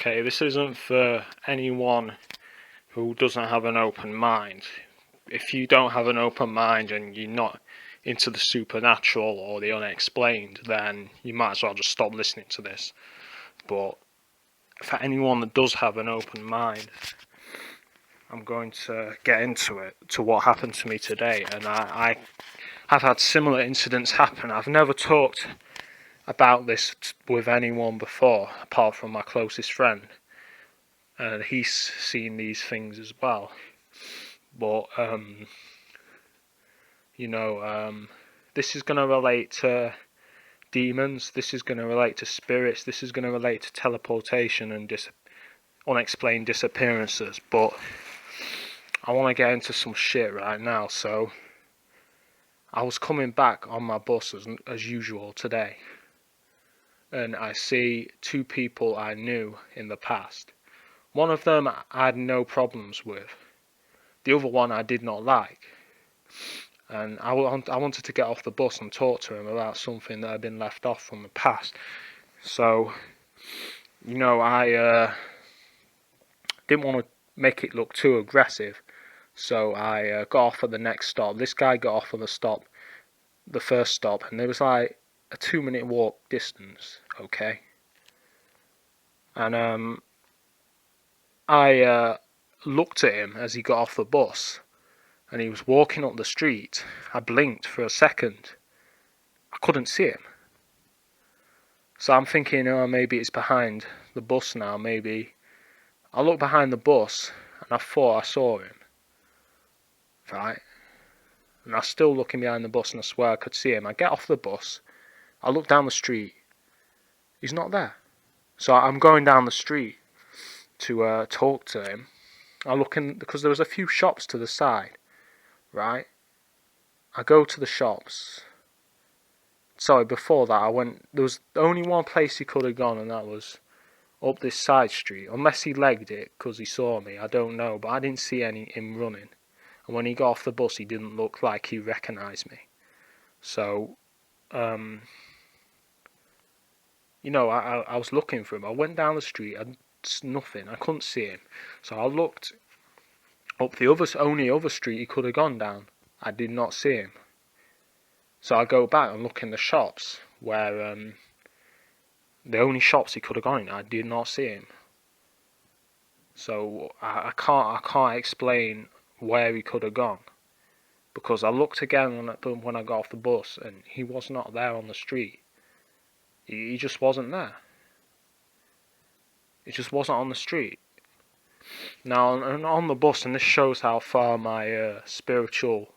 Okay, this isn't for anyone who doesn't have an open mind. If you don't have an open mind and you're not into the supernatural or the unexplained, then you might as well just stop listening to this. But for anyone that does have an open mind, I'm going to get into it, to what happened to me today. And I have had similar incidents happen. I've never talked about this with anyone before, apart from my closest friend. And he's seen these things as well. But, this is going to relate to demons, this is going to relate to spirits, this is going to relate to teleportation and unexplained disappearances. But I want to get into some shit right now. So I was coming back on my bus as usual today, and I see two people I knew in the past. One of them I had no problems with. The other one I did not like. And I wanted to get off the bus and talk to him about something that had been left off from the past. So, I didn't want to make it look too aggressive. So I got off at the next stop. This guy got off at the first stop, and there was like a 2-minute walk distance, okay? And I looked at him as he got off the bus, and he was walking up the street. I blinked for a second. I couldn't see him. So I'm thinking, oh, maybe it's behind the bus now, maybe. I looked behind the bus, and I thought I saw him. Right? And I was still looking behind the bus, and I swear I could see him. I get off the bus, I look down the street. He's not there. So I'm going down the street to talk to him. I look in, because there was a few shops to the side, right? I go to the shops. Sorry, before that there was only one place he could have gone, and that was up this side street. Unless he legged it because he saw me, I don't know, but I didn't see him running. And when he got off the bus, he didn't look like he recognised me. So, I was looking for him. I went down the street, and nothing. I couldn't see him. So I looked up the only other street he could have gone down. I did not see him. So I go back and look in the shops where the only shops he could have gone in. I did not see him. So I can't explain where he could have gone, because I looked again when I got off the bus, and he was not there on the street. He just wasn't there. It just wasn't on the street. Now, on the bus, and this shows how far my spiritual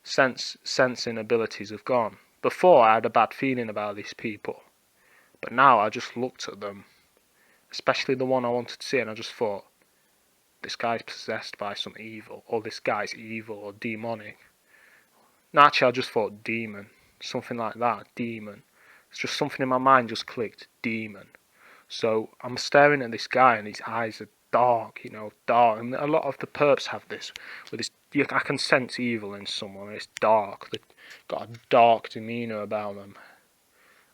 sensing abilities have gone. Before, I had a bad feeling about these people, but now I just looked at them, especially the one I wanted to see, and I just thought, this guy's possessed by some evil, or this guy's evil or demonic. No, actually, I just thought demon, something like that, demon. It's just something in my mind just clicked, demon. So I'm staring at this guy, and his eyes are dark, dark. And a lot of the perps have this, with this. I can sense evil in someone. It's dark. They've got a dark demeanour about them.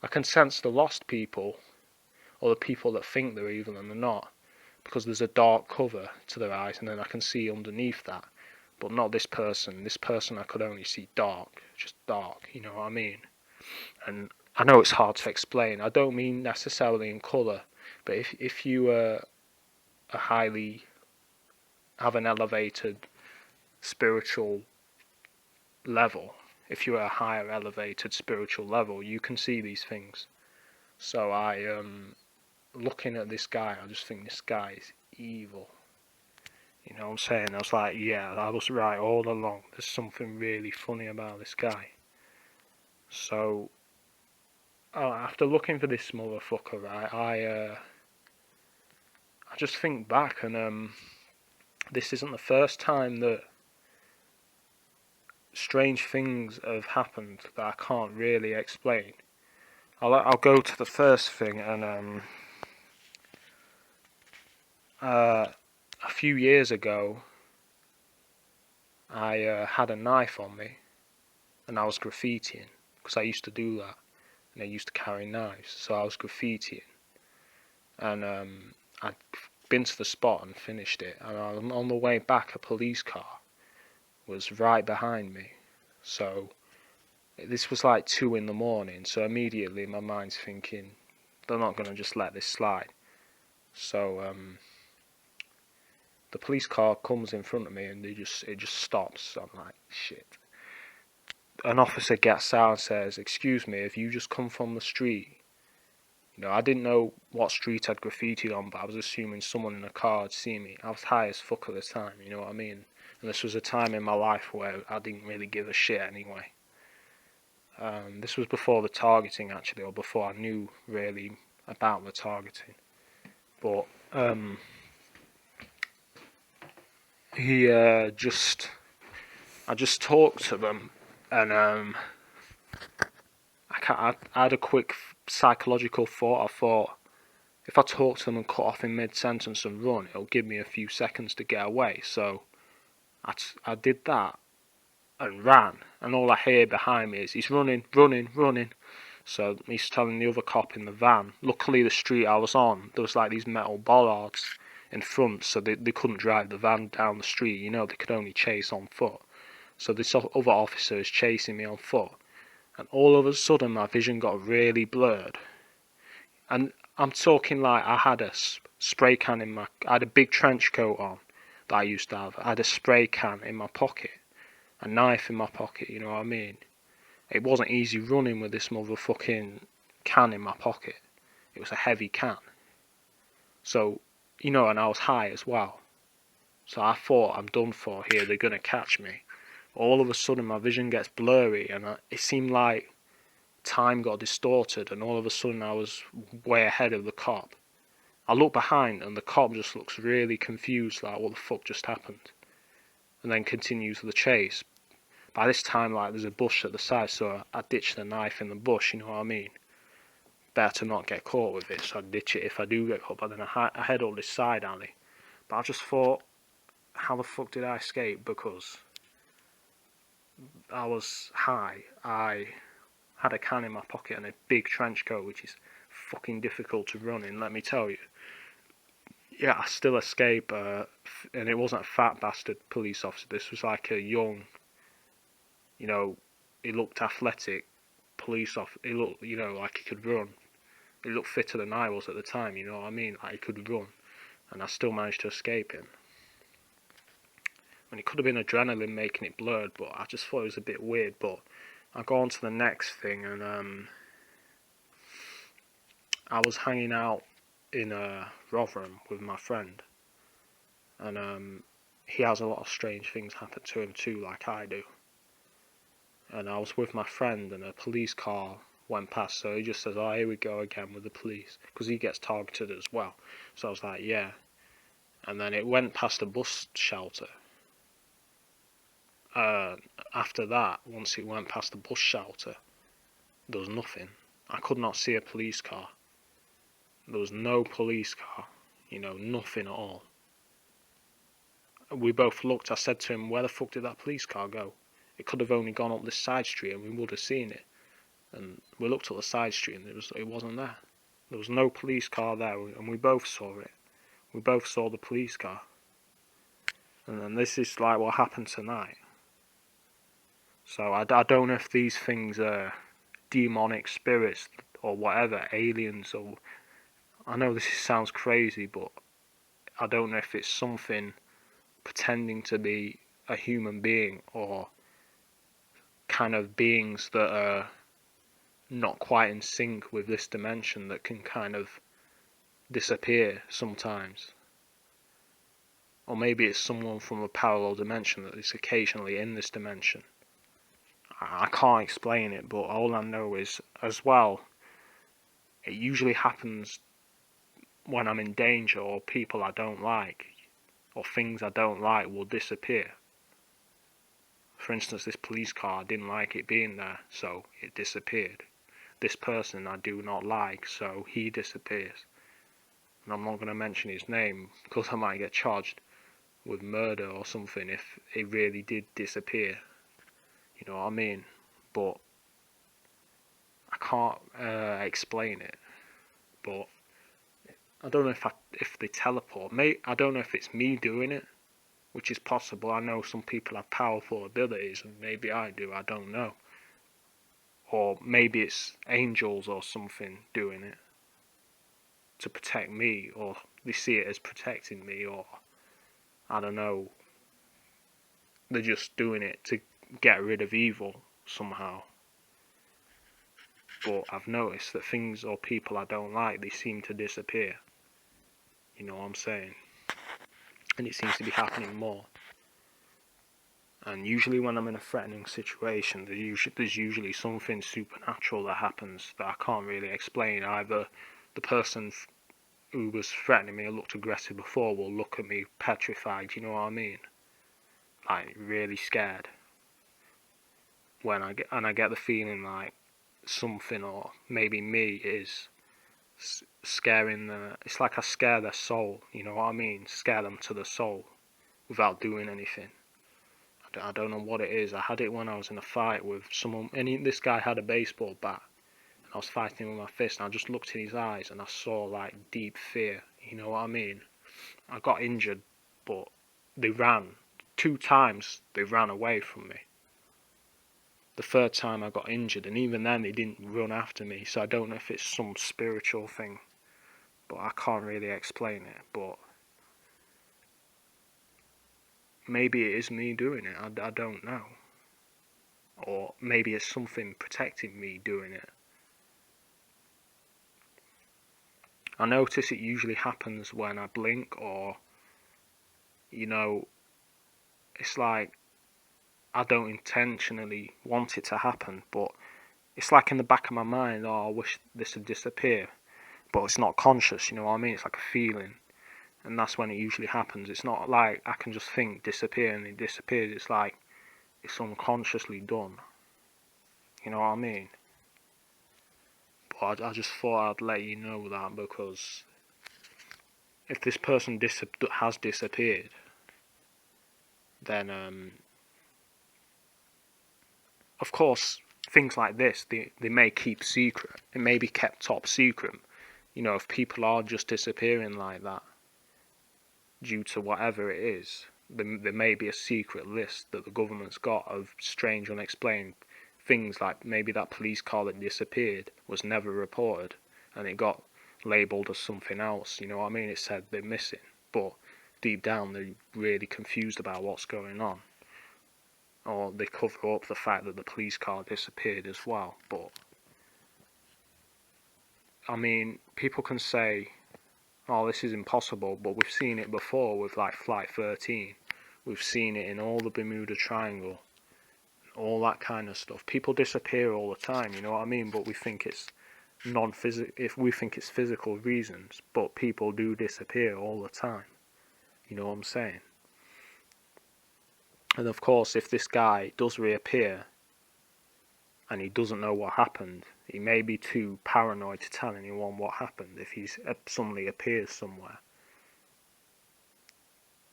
I can sense the lost people, or the people that think they're evil and they're not, because there's a dark cover to their eyes, and then I can see underneath that. But not this person. This person I could only see dark, just dark. You know what I mean? And I know it's hard to explain. I don't mean necessarily in colour, but if you have an elevated spiritual level, if you're at a higher elevated spiritual level, you can see these things. So looking at this guy, I just think this guy is evil. You know what I'm saying? I was like, yeah, I was right all along. There's something really funny about this guy. So, after looking for this motherfucker, right, I just think back, and this isn't the first time that strange things have happened that I can't really explain. I'll go to the first thing, and a few years ago, I had a knife on me, and I was graffitiing, because I used to do that, and I used to carry knives, so I was graffitiing, and I'd been to the spot and finished it, and on the way back a police car was right behind me. So this was like 2 in the morning, so immediately my mind's thinking they're not going to just let this slide. So the police car comes in front of me and it just stops. So I'm like, shit. An officer gets out and says, "Excuse me, if you just come from the street." I didn't know what street I'd graffitied on, but I was assuming someone in a car had seen me. I was high as fuck at the time, you know what I mean? And this was a time in my life where I didn't really give a shit anyway. This was before the targeting, actually, or before I knew really about the targeting. But I just talked to them, and I had a quick psychological thought. I thought, if I talk to them and cut off in mid-sentence and run, it'll give me a few seconds to get away. So I did that and ran, and all I hear behind me is he's running, running, running. So he's telling the other cop in the van. Luckily, the street I was on, there was like these metal bollards in front, so they couldn't drive the van down the street. They could only chase on foot. So this other officer is chasing me on foot, and all of a sudden my vision got really blurred. And I'm talking like I had a spray can I had a big trench coat on that I used to have. I had a spray can in my pocket, a knife in my pocket, you know what I mean? It wasn't easy running with this motherfucking can in my pocket. It was a heavy can. So, and I was high as well. So I thought, I'm done for here, they're gonna catch me. All of a sudden my vision gets blurry, and it seemed like time got distorted, and all of a sudden I was way ahead of the cop. I look behind and the cop just looks really confused, like what the fuck just happened, and then continues the chase. By this time, like, there's a bush at the side, so I ditch the knife in the bush, you know what I mean? Better to not get caught with it, so I ditch it if I do get caught, but then I head up this side alley. But I just thought, how the fuck did I escape? Because I was high, I had a can in my pocket and a big trench coat, which is fucking difficult to run in, let me tell you. Yeah, I still escape, and it wasn't a fat bastard police officer, this was like a young, he looked athletic police officer, he looked, like he could run. He looked fitter than I was at the time, you know what I mean? Like he could run, and I still managed to escape him. And it could have been adrenaline making it blurred, but I just thought it was a bit weird. But I go on to the next thing, and I was hanging out in Rotherham with my friend, and he has a lot of strange things happen to him too, like I do. And I was with my friend, and a police car went past, so he just says, "Oh, here we go again with the police," because he gets targeted as well. So I was like, "Yeah." And then it went past a bus shelter. After that, once it went past the bus shelter, there was nothing. I could not see a police car. There was no police car, nothing at all. We both looked. I said to him, "Where the fuck did that police car go? It could have only gone up this side street and we would have seen it." And we looked at the side street and it wasn't there. There was no police car there, and we both saw it. We both saw the police car. And then this is like what happened tonight. So I don't know if these things are demonic spirits or whatever, aliens, or I know this sounds crazy, but I don't know if it's something pretending to be a human being, or kind of beings that are not quite in sync with this dimension that can kind of disappear sometimes. Or maybe it's someone from a parallel dimension that is occasionally in this dimension. I can't explain it, but all I know is, as well, it usually happens when I'm in danger, or people I don't like, or things I don't like will disappear. For instance, this police car, I didn't like it being there, so it disappeared. This person I do not like, so he disappears. And I'm not going to mention his name, because I might get charged with murder or something if it really did disappear. You know what I mean? But I can't explain it. But I don't know if they teleport. I don't know if it's me doing it, which is possible. I know some people have powerful abilities, and maybe I do. I don't know. Or maybe it's angels or something doing it to protect me, or they see it as protecting me, or I don't know. They're just doing it to get rid of evil somehow. But I've noticed that things or people I don't like, they seem to disappear. You know what I'm saying? And it seems to be happening more. And usually when I'm in a threatening situation, there's usually something supernatural that happens that I can't really explain. Either the person who was threatening me or looked aggressive before will look at me petrified, you know what I mean? Like really scared. I get the feeling like something or maybe me is scaring it's like I scare their soul, you know what I mean? Scare them to the soul without doing anything. I don't know what it is. I had it when I was in a fight with someone, and this guy had a baseball bat, and I was fighting with my fist, and I just looked in his eyes, and I saw like deep fear. You know what I mean? I got injured, but they ran 2 times. They ran away from me. The third time I got injured, and even then they didn't run after me. So I don't know if it's some spiritual thing, but I can't really explain it. But maybe it is me doing it. I don't know. Or maybe it's something protecting me doing it. I notice it usually happens when I blink, or, you know, it's like I don't intentionally want it to happen, but it's like in the back of my mind, oh, I wish this would disappear. But it's not conscious, you know what I mean? It's like a feeling. And that's when it usually happens. It's not like I can just think disappear and it disappears. It's like it's unconsciously done. You know what I mean? But I just thought I'd let you know that, because if this person has disappeared, then of course things like this they may keep secret. It may be kept top secret. You know, if people are just disappearing like that due to whatever it is, there may be a secret list that the government's got of strange unexplained things, like maybe that police car that disappeared was never reported and it got labelled as something else. You know what I mean? It said they're missing, but deep down they're really confused about what's going on. Or they cover up the fact that the police car disappeared as well. But I mean, people can say, oh, this is impossible, but we've seen it before with like Flight 13. We've seen it in all the Bermuda Triangle, all that kind of stuff. People disappear all the time, you know what I mean? But we think it's if we think it's physical reasons, but people do disappear all the time. You know what I'm saying? And of course, if this guy does reappear and he doesn't know what happened, he may be too paranoid to tell anyone what happened if he suddenly appears somewhere.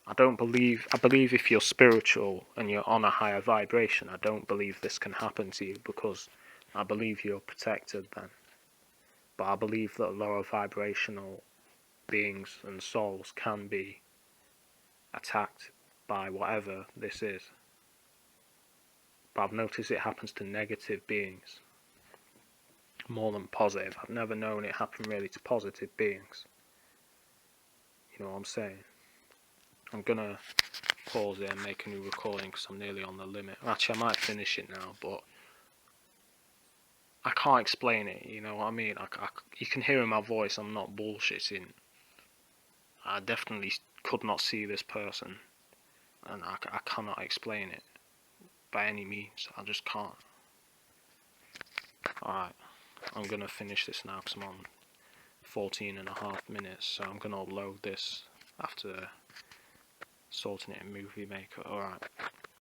I believe if you're spiritual and you're on a higher vibration, I don't believe this can happen to you, because I believe you're protected then. But I believe that lower vibrational beings and souls can be attacked by whatever this is. But I've noticed it happens to negative beings more than positive. I've never known it happen really to positive beings. You know what I'm saying? I'm gonna pause it and make a new recording because I'm nearly on the limit. Actually, I might finish it now, but I can't explain it, you know what I mean? You can hear in my voice I'm not bullshitting. I definitely could not see this person, and I cannot explain it by any means. I just can't. Alright, I'm going to finish this now because I'm on 14.5 minutes, so I'm going to upload this after sorting it in Movie Maker. Alright.